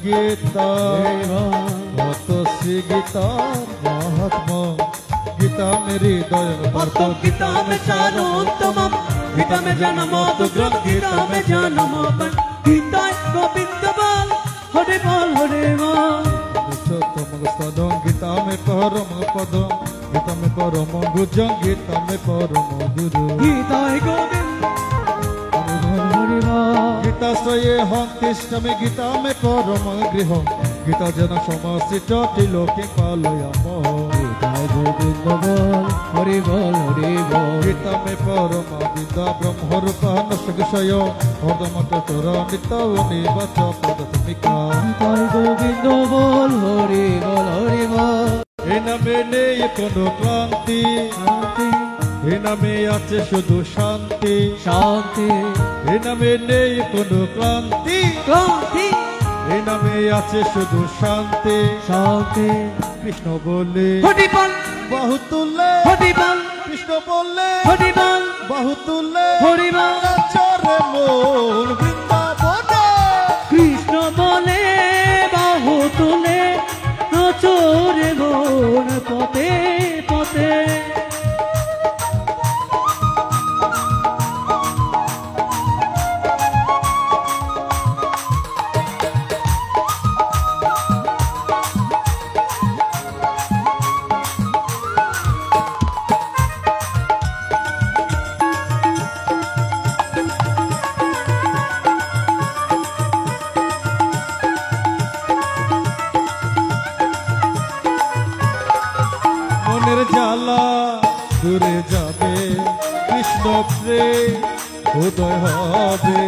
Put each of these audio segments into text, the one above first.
गीता भक्त श्री गीता महात्मा गीता मेरी दया गीता में सारोत्तम गीता में जन्म ग्रंथ गीता में जन्म गीता गोविंद बोल हरे बोल पुरुषोत्तम गीता में परम पदम गीता में परम गुज गीता में परम गुरु गीता गोविंद गीता श्रये हंतिष्ठमि गीता में परम गृह गीता जन समस्थित त्रिलोके पालयाम गीता गोविंद बोल हरि बोल गीता में परम विद्या ब्रह्म रूपा नशय हरदमत चर नित्य निवाच पदमिका गीता गोविंद बोल हरि बोल ए नामे नेই কোনো ক্লান্তি এ নামে আছে শুধু শান্তি শান্তি এ নামে নেই কোনো ক্লান্তি ক্লান্তি এ নামে আছে শুধু শান্তি শান্তি কৃষ্ণ বলে হরি বল বাহু তুলে হরি বল কৃষ্ণ বলে হরি বল বাহু তুলে হরি বল চরে মোর বৃন্দাবনে কৃষ্ণ বলে বাহু তুলে নচরে মন পথে পথে জ্বালা দূরে যাবে কৃষ্ণ প্রেম উদয় হবে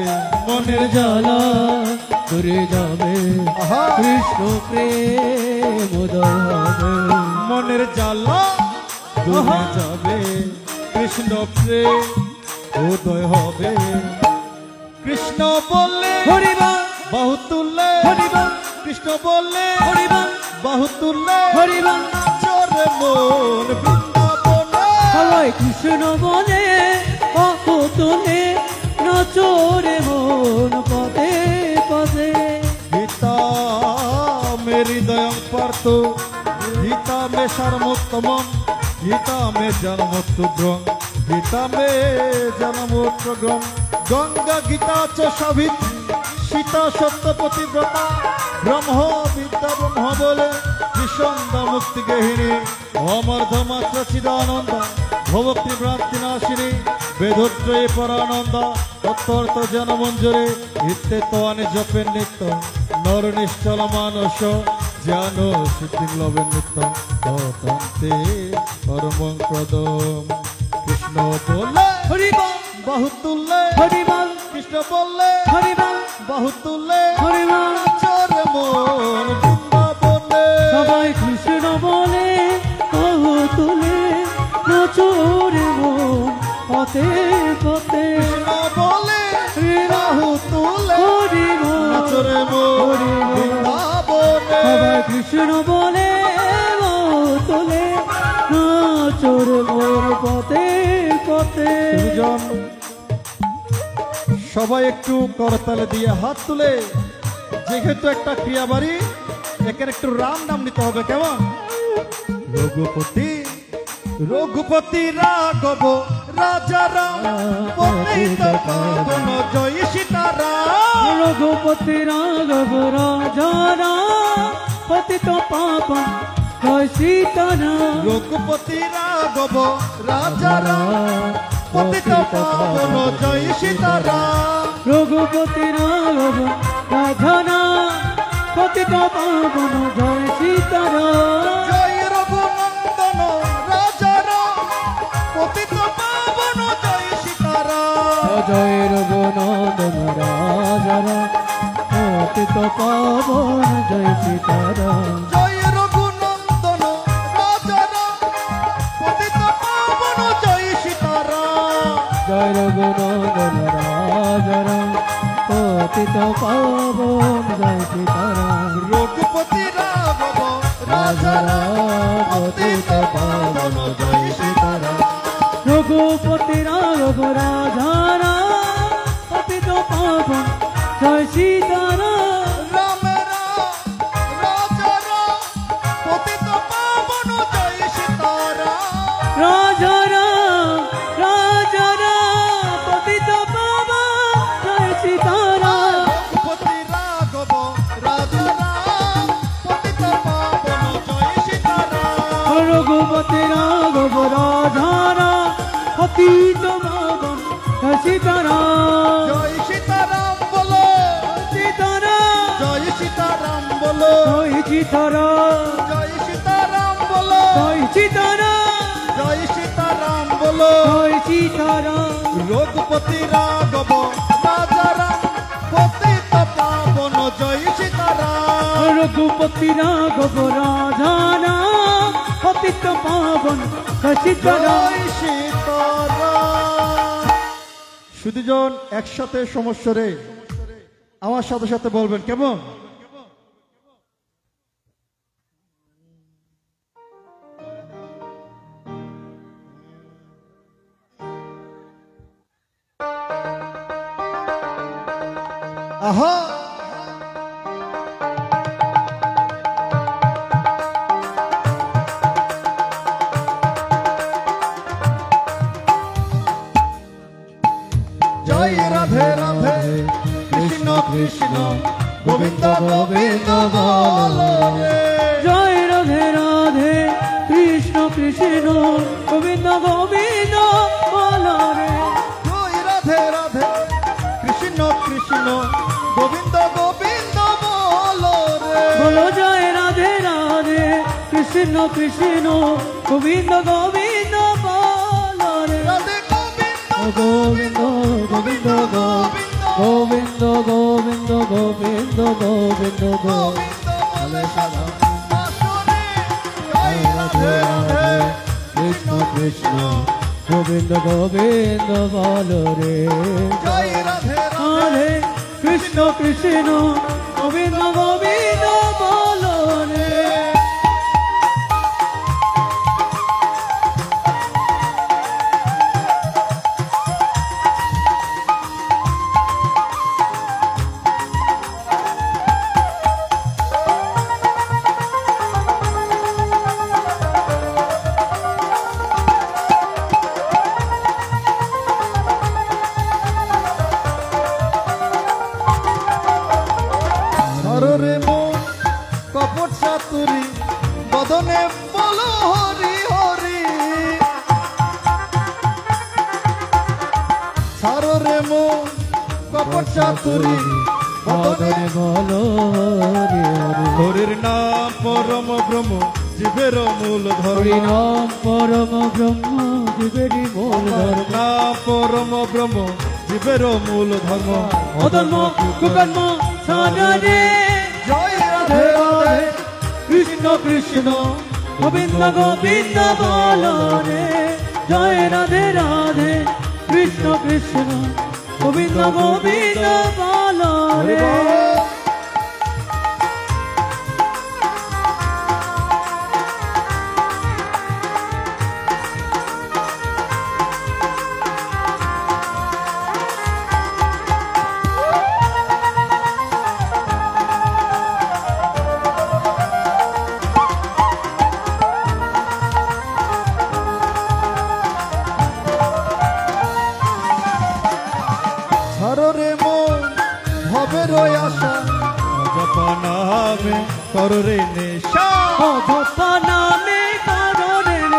মনের জ্বালা দূরে যাবে কৃষ্ণ প্রেম উদয় হবে মনের জ্বালা দূরে যাবে কৃষ্ণ প্রেম উদয় হবে কৃষ্ণ বললে হরিবল বাহু তুললে হরিবল কৃষ্ণ বললে হরিবল বাহু তুললে হরিবল চরে মোর বৃন্দাবনে সবাই কৃষ্ণ বলে বাহু তুলে নচরে মন পদে পদে गीता मेरी दयं पार्थो गीता में सर्वोत्तमं गीता में जन्मोत्तुग्रं गीता में जन्मोत्तुग्रं गंगा गीता च सावित सीता सत्यपतिव्रता ब्रह्म विद्या ब्रह्म बोले विषंद मुक्ति गेहिनी अमर्धमात्र चिदानंद भवक्ति भ्रांति नाशिनी वेदोत्रयी परानंद तत्वर्थ जनमंजरे इत्तेत्वानि जपेन नित्य नर निश्चल मानस ज्ञान सिद्धि लभेन नित्य ततन्ते परमं पदम कृष्ण बोले হরিবল बाहु तुल्ले হরিবল कृष्ण बोले হরিবল बाहु तुल्ले হরিবল चोर मोर बृंदाबने সবাই কৃষ্ণ বলে বাহু তুলে নচরে মন পথে পথে कृष्ण बोले बाहु तुल्ले হরিবল चोर मोर बृंदाबने সবাই কৃষ্ণ বলে বাহু তুলে নচরে মন পথে পথে দুজন সবাই একটু করতালে দিয়ে হাত তুলে যেহেতু একটা ক্রিয়া বাড়ি এখানে একটু রাম নাম নিতে হবে কেমন রঘুপতি রঘুপতি রাঘব রাজা রাম পতিত পাবন জয় সীতারাম রঘুপতি রাঘব রাজা রাম পতিত পাবন জয় সীতারাম রঘুপতি রাঘব রাজা রাম পতিত পাবন জয় সীতারাম রঘুপতি রাঘব রাজা রাম পতিত পাবন জয় সীতারাম জয় রঘুনন্দন রাজা রাম পতিত পাবন জয় সীতারাম জয় রঘুনন্দন রাজা রাম পতিত পাবন জয় সীতারাম জয় রঘুনন্দন রাজা রাম পতিত পাবন জয় সীতারাম জয় রঘুনন্দন রাজা রাম পতিত পাবন জয় সীতারাম রঘুপতি রাঘব রাজা রাম পতিত পাবন জয় সীতারাম রঘুপতি রাঘব রাজা রাম পতিত পাবন জয় সীতারাম রাম রাম রাজা রাম রাজা রাম পতিত পাবন জয় সীতারাম রঘুপতি রাঘব রাজা রাম পতিত পাবন জয় সীতারাম রঘুপতি রাঘব রাজা রাম পতিত পাবন জয় সীতারাম জয় সীতারাম বলো সীতারাম জয় সীতারাম বলো জয় সীতারাম জয় সীতারাম বলো জয় সীতারাম জয় সীতারাম বলো জয় সীতারাম রঘুপতি রাঘব রাজা রাম পতিত পাবন জয় সীতারাম রঘুপতি রাঘব রাজা রাম পতিত পাবন জয় সীতারাম জয় সীতারাম। সুধীজন একসাথে সমস্যরে আমার সাথে সাথে বলবেন কেমন? আহা জয় রাধে রাধে কৃষ্ণ কৃষ্ণ গোবিন্দ গোবিন্দ বলো রে। জয় রাধে রাধে কৃষ্ণ কৃষ্ণ গোবিন্দ গোবিন্দ বলো রে জয় রাধে রাধে কৃষ্ণ কৃষ্ণ গোবিন্দ গোবিন্দ বলো রে। বলো জয় রাধে রাধে কৃষ্ণ কৃষ্ণ গোবিন্দ গোবিন্দ বলো রে রাধে গোবিন্দ গোবিন্দ গোবিন্দ গোবিন্দ গোবিন্দ গোবিন্দ গোবিন্দ গোবিন্দ বলে সারা আসরে। জয় রাধে রাধে কৃষ্ণ কৃষ্ণ গোবিন্দ গোবিন্দ বলো রে জয় রাধে রাধে রাধে কৃষ্ণ কৃষ্ণ গোবিন্দ গোবিন্দ বলো রে হররে মন কপট চাতুরি বদনে বলো হরি হরি হররে মন কপট চাতুরি বদনে বলো হরি হরি হরির নাম পরম ব্রহ্ম জীবের মূল হরি ধর্ম নাম পরম ব্রহ্ম জীবেরই মূল ধর্ম নাম পরম ব্রহ্ম জীবের মূল ধর্ম অধর্ম কুকর্ম সাধনে জয় রাধে রাধে কৃষ্ণ কৃষ্ণ গোবিন্দ গোবিন্দ বলো রে জয় রাধে রাধে কৃষ্ণ কৃষ্ণ গোবিন্দ গোবিন্দ বলো রে হররে মন ভবের আশা অজপনামে কররে নেশা অধপা নামে কারণের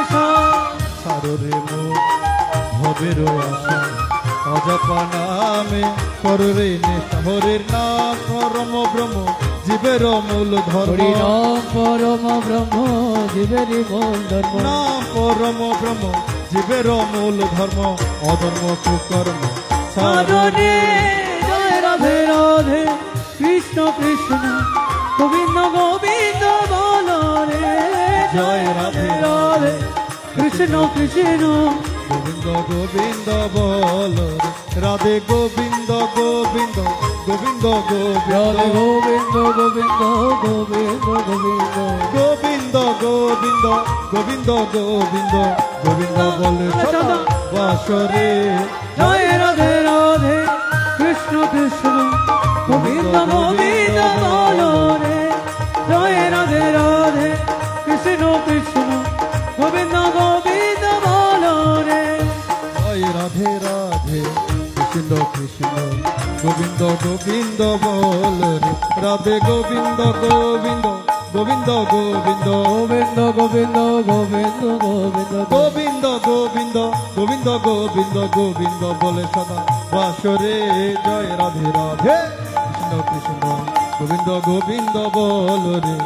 হররে মন ভবের আশা অজপনামে কররে নেশা হরির নাম পরম ব্রহ্ম জীবের মূল ধর্ম হরি নাম পরম ব্রহ্ম জীবেরই মূল ধর্ম নাম পরম ব্রহ্ম জীবের মূল ধর্ম অধর্ম কুকর্ম সাধনে জয় রাধে রাধে কৃষ্ণ কৃষ্ণ গোবিন্দ গোবিন্দ বলো রে জয় রাধে রাধে কৃষ্ণ কৃষ্ণ গোবিন্দ গোবিন্দ বল রাধে গোবিন্দ গোবিন্দ গোবিন্দ রাধে গোবিন্দ গোবিন্দ গোবিন্দ গোবিন্দ গোবিন্দ গোবিন্দ গোবিন্দ গোবিন্দ গোবিন্দ গোবিন্দ বলে সদা বাসরে জয় রাধে রাধে কৃষ্ণ কৃষ্ণ গোবিন্দ গোবিন্দ বলো রে জয় রাধে রাধে কৃষ্ণ কৃষ্ণ গোবিন্দ গোবিন্দ বলো গোবিন্দ গোবিন্দ বল রে রাধে গোবিন্দ গোবিন্দ গোবিন্দ গোবিন্দ গোবিন্দ গোবিন্দ গোবিন্দ গোবিন্দ গোবিন্দ গোবিন্দ গোবিন্দ গোবিন্দ গোবিন্দ বলে সদা বাসরে জয় রাধে রাধে কৃষ্ণ কৃষ্ণ গোবিন্দ গোবিন্দ বল রে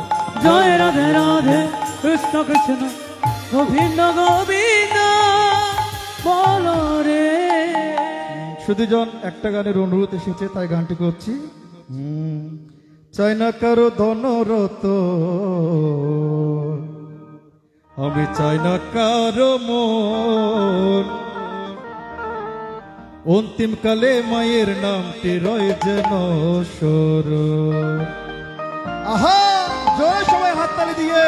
জয় রাধে রাধে কৃষ্ণ কৃষ্ণ গোবিন্দ গোবিন্দ বলো রে। সুধীজন একটা গানের অনুরোধ এসেছে তাই গানটি করছি। চাই না কারো ধনরত, আমি চাই না কারো মন, অন্তিম কালে মায়ের নামটি রয় যেন স্মরণ। আহা জয় সবাই হাততালি দিয়ে।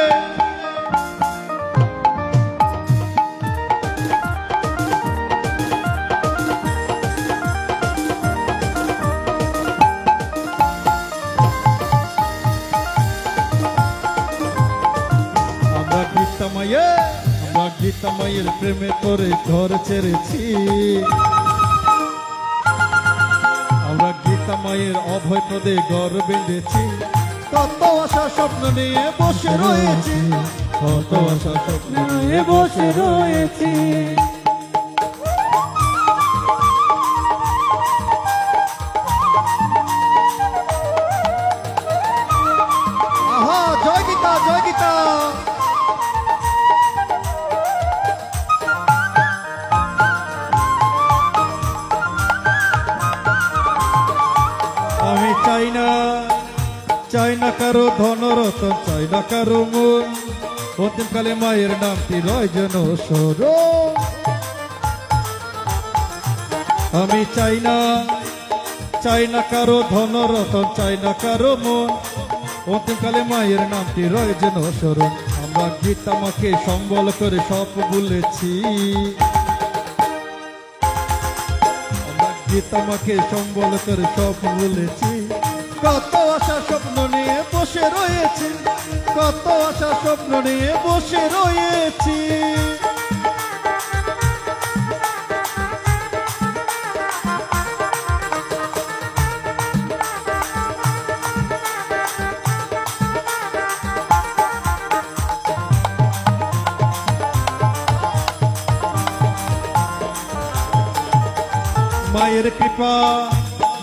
আমরা গীতা মায়ের প্রেমে করে ঘর ছেড়েছি, আমরা গীতা মায়ের অভয় পদে ঘর বেঁধেছি, কত আশা স্বপ্ন নিয়ে বসে রয়েছি, কত আশা স্বপ্ন নিয়ে বসে রয়েছি। আহা জয় গীতা জয় গীতা। আমি চাই না কারো ধনরতন, চাই না কারো মন, অন্তিমকালে মায়ের নামটি রয় যেন স্মরণ। আমি চাই না কারো ধনরতন, চাই না কারো মন, অন্তিমকালে মায়ের নামটি রয় যেন স্মরণ। আমরা গীতা মাকে সম্বল করে সব ভুলেছি, আমরা গীতা মাকে সম্বল করে সব ভুলেছি, কত আশা স্বপ্ন নিয়ে বসে রয়েছি, কত আশা স্বপ্ন নিয়ে বসে রয়েছি।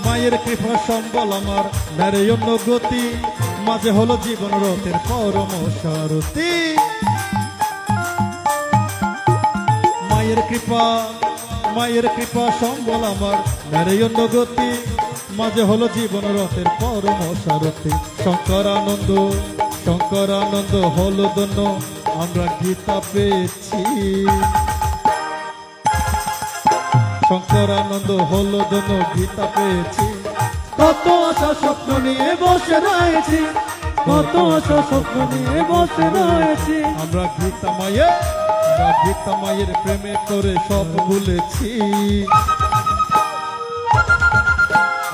মায়ের কৃপা সম্বল আমার নারে অন্য গতি, মাঝে হলো জীবন রথের পরম সারথি। মায়ের কৃপা সম্বল আমার নারে অন্য গতি, মাঝে হলো জীবন রথের পরম সারথি। শঙ্কর আনন্দ হলো ধন্য, আমরা গীতা পেয়েছি, শঙ্কর আনন্দ হলো ধন্য গীতা পেয়েছি, কত আশা স্বপ্ন নিয়ে বসে রয়েছি, কত আশা স্বপ্ন নিয়ে বসে রয়েছি। আমরা গীতা মায়ের প্রেমে করে সব ভুলেছি,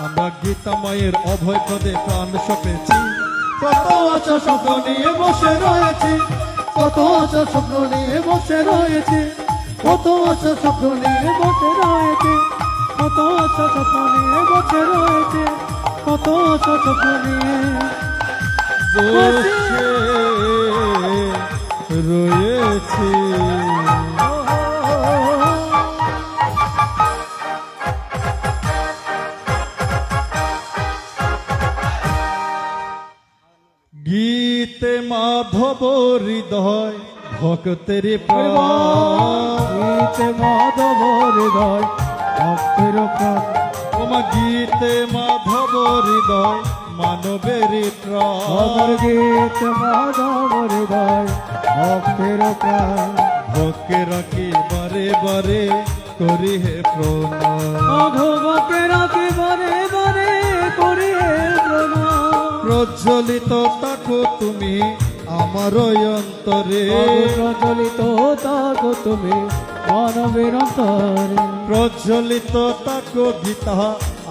আমরা গীতা মায়ের অভয় পদে প্রাণ সপেছি, কত আশা স্বপ্ন নিয়ে বসে রয়েছি, কত আশা স্বপ্ন নিয়ে বসে রয়েছি, কত আশা স্বপ্ন নিয়ে বসে রয়েছে, কত আশা স্বপ্ন নিয়ে বসে রয়েছে, কত আশা স্বপ্ন নিয়ে বসে রয়েছি। গীতে মাধব হৃদয় ভক্তের প্রাণ, গীতে মাধব হৃদয় ভক্তের প্রাণ, তোমার গীতে মাধব হৃদয় মানবের প্রাণ, গীতে মাধব হৃদয় ভক্তের প্রাণ। ভক্তেরা কি বারে বারে করি হে প্রণাম, ভক্তেরা কি বারে বারে করি হে প্রণাম। প্রজ্বলিত থাকো তুমি আমার অন্তরে, প্রজ্বলিত থাকো তুমি মানবের অন্তরে, প্রজ্বলিত থাকো গীতা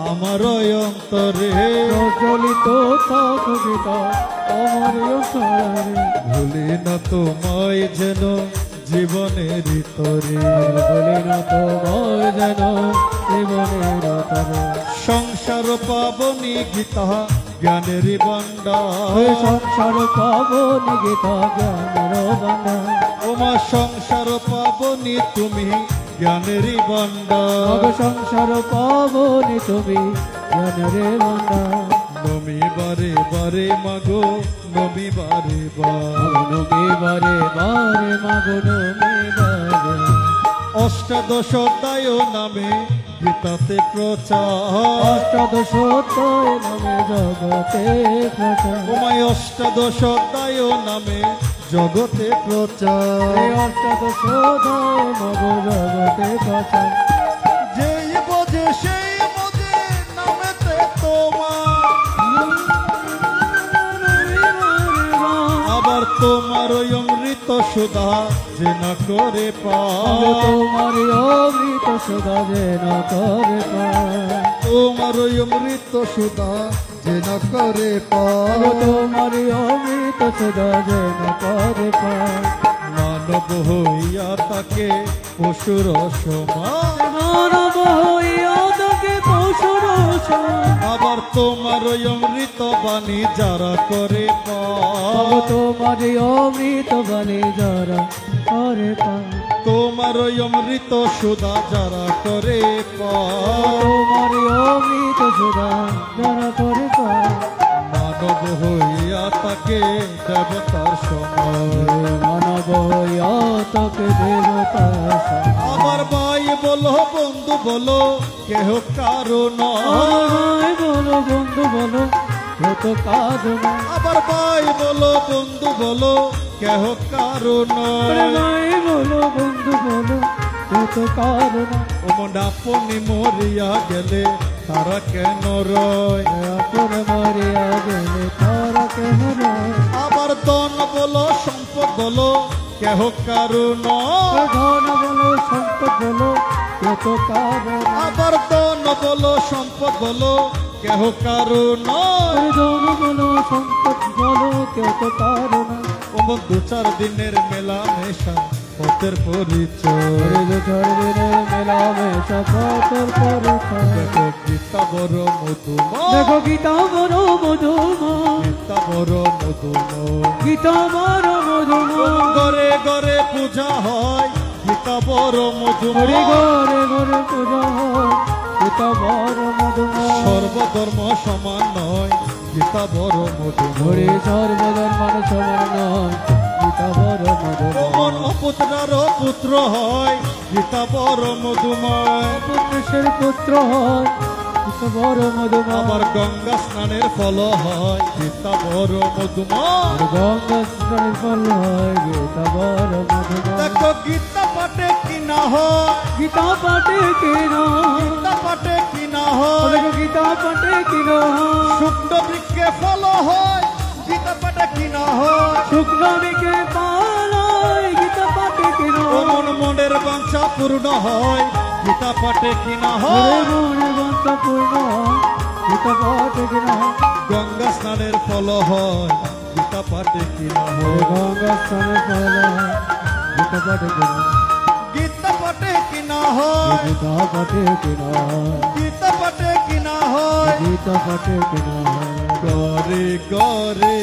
আমার অন্তরে, প্রজ্বলিত থাকো গীতা আমার অন্তরে। ভুলি না তোমায় যেন জীবনের তরে বলি না তোমায় যেন জীবনের তরে সংসার পাবনি গীতা জ্ঞানের ভান্ডার সংসার পাবনি গীতা জ্ঞানের ভান্ডার ওমা সংসার পাবনি তুমি জ্ঞানের ভান্ডার সংসার পাবনি তুমি জ্ঞানের ভান্ডার নমি বারে বারে মাগো নমি বারে নমি বারে বারে মাগো নমি বারে অষ্টাদশ অধ্যায় নামে গীতাতে প্রচার অষ্টাদশ অধ্যায় নামে জগতে প্রচার ওমায় অষ্টাদশ অধ্যায় নামে জগতে প্রচার অষ্টাদশ অধ্যায় মাগো জগতে প্রচার যেই বোঝে সেই বোঝে নামেতে তোমার আবার তোমার ওই অমৃত সুধা যে না করে পায় তোমার অমৃত সুধা যে না করে পায় তোমার ওই অমৃত সুধা যে না করে পায় তোমার অমৃত সুধা যে না করে পায় মানব হইয়া তাকে পশুর সমান মানব হইয়া তাকে পশুর সমান আবার তোমার ওই অমৃত বাণী যারা করে পায় তোমার অমৃত বাণী যারা করে পায় তোমার ওই অমৃত সুধা যারা করে পায় তোমার অমৃত সুধা যারা করে পায় মানব হইয়া তাকে দেবতার সমান মানব হইয়া তাকে দেবতার সমান আমার ভাই বলো বন্ধু বলো কেহ কারণ ভাই বলো বন্ধু বলো কত কাজ না আবার ভাই বলো বন্ধু বলো কেহ কারণ ভাই বলো বন্ধু বলো কত কাজ না ওমন আপনি মরিয়া গেলে তারা কেন রয় আপন মরিয়া গেলে তারা কেন রয় আবার ধন বলো সম্পদ বলো কেহ কারণ ধন বলো সম্পদ বলো কত কাজ না আবার ধন বলো সম্পদ বলো কেহ কারণ ধন বলো সম্পদ বলো কত কাজ না ওমন দু চার দিনের মেলা মেশা পথের পরিচয় মেলামেশা পথের পরিচয় দেখো গীতা বড় মধুময় দেখো গীতা বড় মধুময় গীতা বড় মধুময় গীতা বড় মধুময় ঘরে ঘরে পূজা হয় গীতা বড় ঘরে মধুময় ঘরে ঘরে পূজা হয় গীতা বড় মধুময় সর্বধর্ম সমান নয় গীতা বড় মধুময় ঘরে সর্বধর্মান সমান নয় গীতা বড় ওমন মধুময় অপুত্রার পুত্র হয় গীতা বড় মধুময় পুত্রের পুত্র হয় গীতা বড় মধুময় আবার গঙ্গা স্নানের ফল হয় গীতা বড় মধুময় গঙ্গা স্নানের ফল হয় গীতা বড় মধুময় দেখো গীতা পাঠে কিনা হয় গীতা পাঠে কিনা গীতা পাঠে কিনা হয় দেখো গীতা পাঠে কিনা শুক্র বৃক্ষে ফল হয় গীতা পাঠে কিনা হয় শুক্লা বিকে পালায় গীতা পাঠে কিনা ওমন মনের বাঞ্ছা পূর্ণ হয় গীতা পাঠে কিনা হয় মনে বাঞ্ছা পূর্ণ গীতা পাঠে কিনা গঙ্গা স্নানের ফল হয় গীতা পাঠে কিনা হয় গঙ্গা স্নানের ফল গীতা পাঠে কিনা গীতা পাঠে কিনা হয় গীতা পাঠে কিনা গীতা পাঠে কিনা হয় গীতা পাঠে কিনা গরে গরে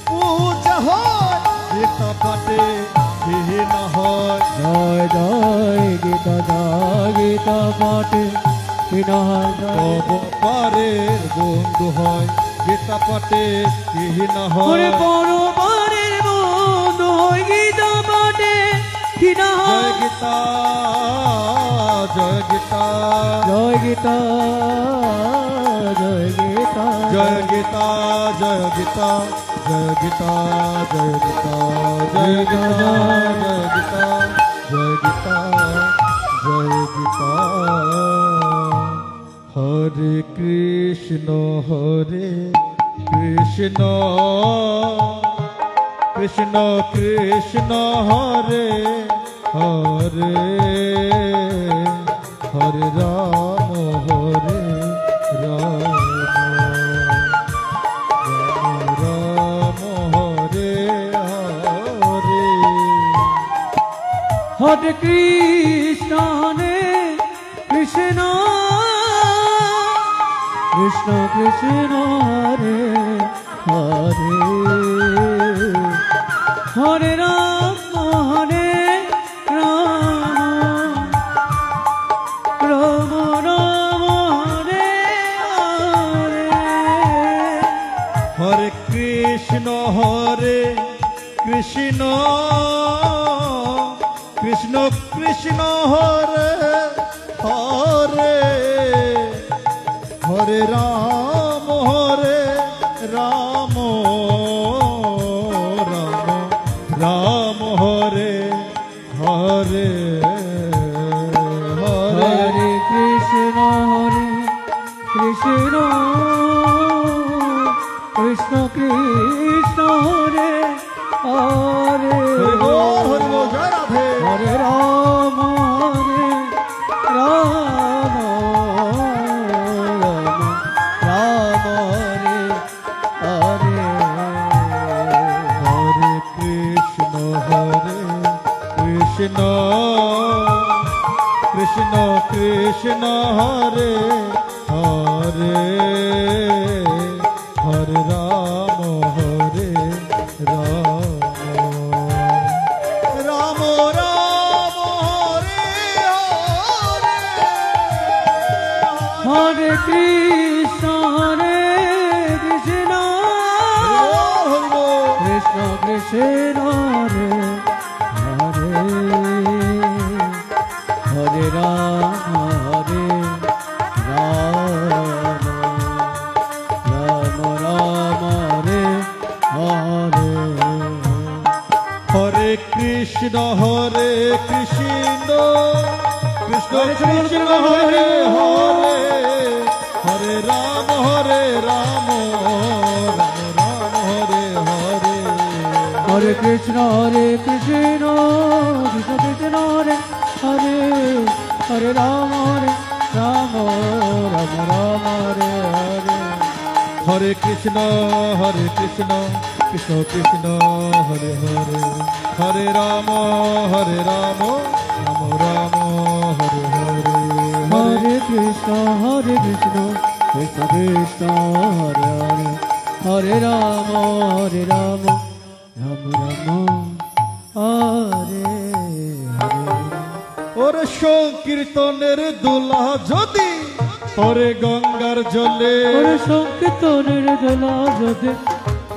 পূজা হয় গীতা পাঠে বিহীন হয় জয় জয় গীতা জয় গীতা পাঠে কিনা কব পারের বন্ধু হয় গীতা পাঠে বিহীন ওরে হয় পরবারের বন্ধু হয় গীতা পাঠে কিনা জয় গীতা জয় গীতা জয় গীতা জয় গীতা জয় গীতা জয় গীতা জয় গীতা জয় গীতা জয় গীতা জয় গীতা জয় গীতা জয় গীতা হরে কৃষ্ণ কৃষ্ণ কৃষ্ণ হরে হরে হরে রাম রাম রাম হরে হরে হরে কৃষ্ণ হরে কৃষ্ণ কৃষ্ণ কৃষ্ণ হরে হরে হরে রাম হরে রাম রাম রাম হরে হরে হরে কৃষ্ণ কৃষ্ণ কৃষ্ণ হরে হরে হরে রাম রাম রাম হরে হরে হরে কৃষ্ণ কৃষ্ণ কৃষ্ণ কৃষ্ণ হরে হরে হরি বল জয় রাধে। হরে রাম রাম রাম হরে হরে হরে কৃষ্ণ কৃষ্ণ কৃষ্ণ হরে হরে হরে রাম রাম রাম হরে হরে হরে কৃষ্ণ কৃষ্ণ কৃষ্ণ কৃষ্ণ হরে হরে হরে রাম রাম রাম হরে হরে হরে কৃষ্ণ কৃষ্ণ কৃষ্ণ হরে হরে হরে রাম রাম রাম হরে হরে হরে কৃষ্ণ কৃষ্ণ কৃষ্ণ কৃষ্ণ হরে হরে হরে রাম রাম রাম হরে হরে হরে কৃষ্ণ কৃষ্ণ কৃষ্ণ হরে হরে হরে রাম রাম রাম হরে হরে হরে কৃষ্ণ কৃষ্ণ কৃষ্ণ হরে হরে হরে রাম রাম রাম হরে হরে ওরে সংকীর্তনের দুলা যদি পরে গঙ্গার জলে ওরে সংকীর্তনের দোলা যদি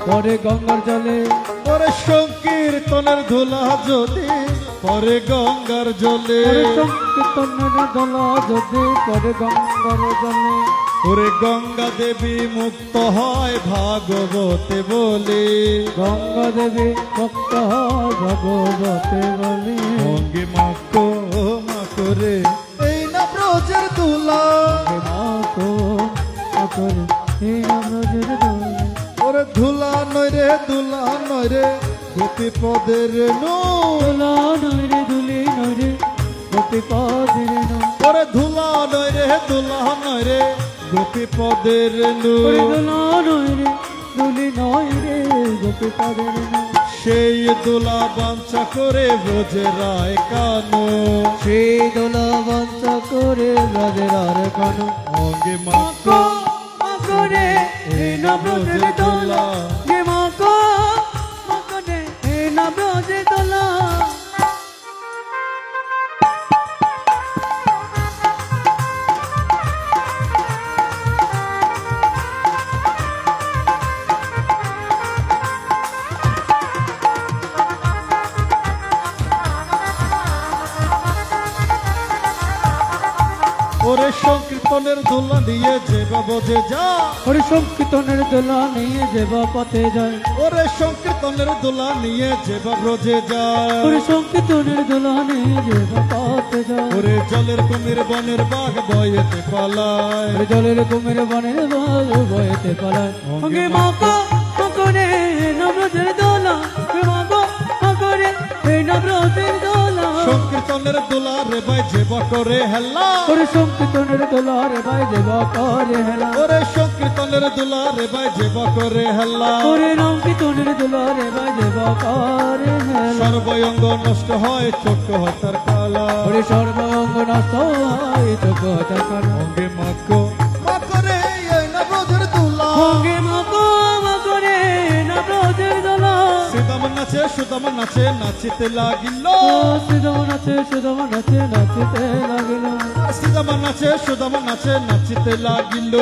পরে গঙ্গার জলে ওরে সংকীর্তনের ধুলা যদি পরে গঙ্গার জলে ওরে সংকীর্তনের দোলা যদি পরে গঙ্গার জলে ওরে গঙ্গা দেবী মুক্ত হয় ভাগবতে বলে গঙ্গা দেবী ভক্ত ভগবতে বলে অঙ্গে মাকরে এই না ব্রজের দুলা মাতো করে হে ব্রজের দোলে ওরে ধুলা নয় রে গোপী পদের নো দোলা নইরে দুলি নইরে গোপী পদের নো ওরে ধুলা নয় রে গোপী পদের নো ওরে দোলা নইরে দুলি নইরে গোপী পদের নো সেই দোলা বাঞ্ছা করে ব্রজে রায় কানো সেই দোলা বাঞ্ছা করে ব্রজের আর কানো অঙ্গে মাকো মাকরে হে না ব্রজের দোলা গে মাকো মাকরে হে না ব্রজের দোলা ওরে সংকীর্তনের দোলা নিয়ে যে বাবজে যা ওরে সংকীর্তনের দোলা নিয়ে যে পথে যায় ওরে সংকীর্তনের দোলা নিয়ে যে বাবজে যা ওরে সংকীর্তনের দোলা নিয়ে যে পথে যায় ওরে জলের কুমির বনের বাঘ বয়েতে পালায় ওরে জলের কুমির বনের বাঘ বয়েতে পালায় অঙ্গে মাকো মাকরে নব্রজের দোলা গে মাকো মাকরে হে নব্রজের দোলা সংকীর্তনের দোলারে বাজে বকরে হেলা ওরে সংকীর্তনের দোলারে বাজে বকরে হেলা ওরে সংকীর্তনের দোলারে বাজে বকরে হেলা ওরে সংকীর্তনের দোলারে বাজে বকরে হেলা সর্বঙ্গ নষ্ট হয় চোখ হতার কালা ওরে সর্বঙ্গ নষ্ট হয় চোখ হতার কালা অঙ্গে মাকরে এই না ব্রজের দোলা অঙ্গে মাকরে না ব্রজের দোলা সুদাম নাচে নাচিতে লাগিল সুদাম নাচে নাচিতে লাগিল সুদাম নাচে নাচিতে লাগিল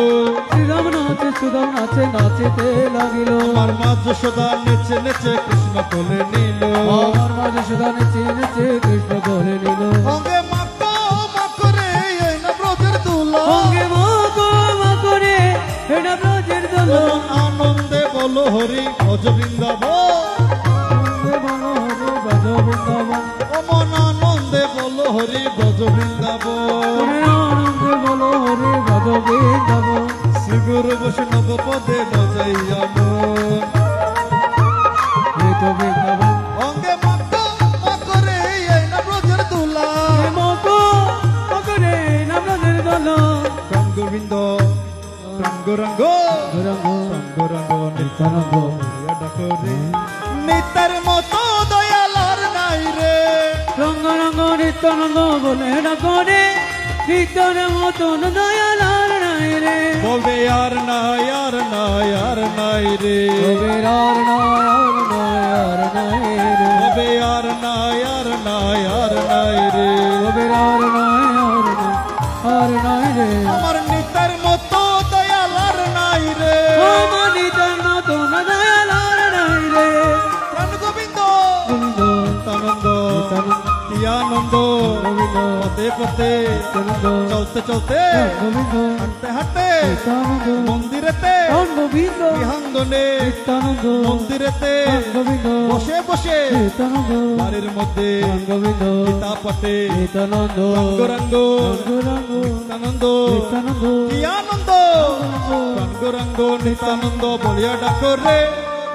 শ্রীরাম নাচে নাচিতে লাগিল আমার মা যশোদা নেচে নেচে কৃষ্ণ কোলে নিল আমার মা যশোদা নেচে নেচে কৃষ্ণ কোলে নিল অঙ্গে মাকরে এই না ব্রজের দোলা অঙ্গে মাকরে এই না ব্রজের দোলা আনন্দে বলো হরি ভজ বৃন্দাবন অমন আনন্দে বলো হরি ভজ বৃন্দাবন শ্রী গুরু বৈষ্ণব পদে বজাইয়া মন অঙ্গে মাকরে এই না ব্রজের দোলা রাম গোবিন্দ রঙ্গ নিত্যানন্দ নিতার মতো দয়ালার নাই রে রঙ্গ নিত্যানন্দ বলে ডাকরে নিত্যর মতন দয়ালার নাই রে বলবে আর নাই রে কবে আর নাই রে বলবে আর নাই রে কবে আর নাই রে আমার নিতার মতো দয়ালার নাই রে আমার নিত্যর মতন দয়ালার নাই রে প্রাণ গোবিন্দ গোবিন্দ নিত্যানন্দ আনন্দ গোবিন্দ পথে পথে গোবিন্দ চলতে চলতে গোবিন্দ হাঁটতে হাঁটতে নিত্যানন্দ মন্দিরেতে গোবিন্দ বিহাঙ্গনে নিত্যানন্দ মন্দিরেতে গোবিন্দ বসে বসে নিত্যানন্দ বাড়ির মধ্যে গোবিন্দ গীতা পাঠে নিত্যানন্দ রঙ্গ নিত্যানন্দ নিত্যানন্দ কি আনন্দ রঙ্গ নিত্যানন্দ বলিয়া ডাকরে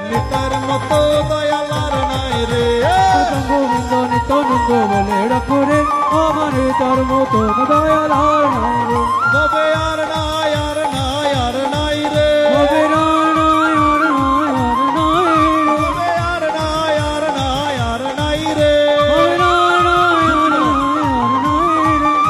নিতার মতো দয়ালার নাই রে গোবিন্দ নিত্যানন্দ বলে ডাকরে আমার তার মতো দয়ালার নাই রে তবে আর নাই রে কবে আর নাই রে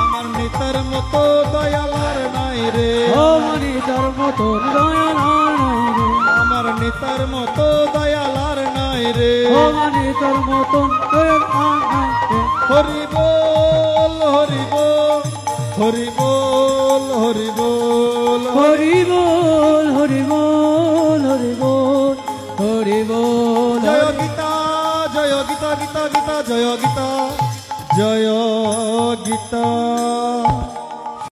আমার নিতার মতো দয়ালার নাই রে আমার তার মতো দয়ালার নাই রে আমার নিতার মতো দয়ালার নাই রে আমার তার মতন দয়ালার নাই রে হরি বল হরি বল হরি বল হরি বল হরি বল হরি বল হরি বল হরি বল জয় গীতা জয় গীতা গীতা গীতা জয় গীতা জয় গীতা